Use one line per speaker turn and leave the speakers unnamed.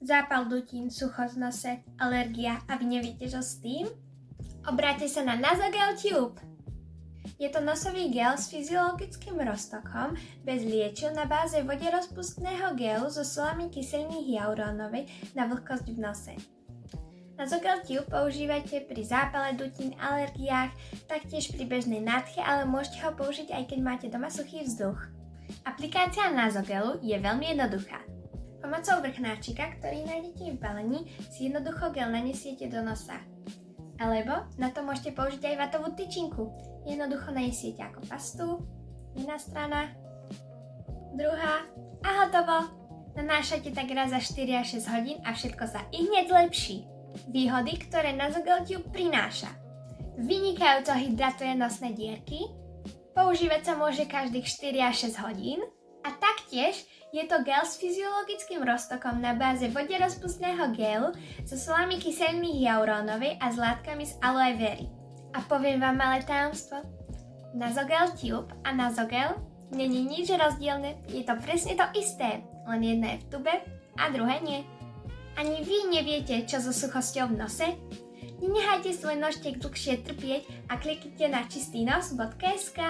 zápal dutín, suchosť v nose, alergia a vy neviete, čo s tým? Obráťte sa na Nasogel Tube. Je to nosový gel s fyziologickým roztokom bez liečiv na báze voderozpustného gelu so solami kyseliny hyalurónovej na vlhkosť v nose. Nasogel Tube používajte pri zápale dutín, alergiách, taktiež pri bežnej nádche, ale môžete ho použiť aj keď máte doma suchý vzduch. Aplikácia Nasogelu je veľmi jednoduchá. Pomocou vrchnáčika, ktorý nájdete v balení, si jednoducho gel nanesiete do nosa. Alebo na to môžete použiť aj vatovú tyčinku. Jednoducho nanesiete ako pastu, jedna strana, druhá a hotovo. Nanášajte tak raz za 4 až 6 hodín a všetko sa i hneď zlepší. Výhody, ktoré Nasogel Tube prináša. Vynikajúco hydratuje nosné dierky, používať sa môže každých 4 až 6 hodín a taktiež je to gel s fyziologickým roztokom na báze voderozpustného gelu so solami kyseliny hyalurónovej a s látkami z aloe very. A poviem vám malé tajomstvo. Nasogel Tube a Nasogel není nič rozdielne, je to presne to isté, len jedno je v tube a druhé nie. Ani vy neviete, čo so suchosťou v nose? Nenechajte svoj nožtek dlhšie trpieť a kliknite na čistynos.sk.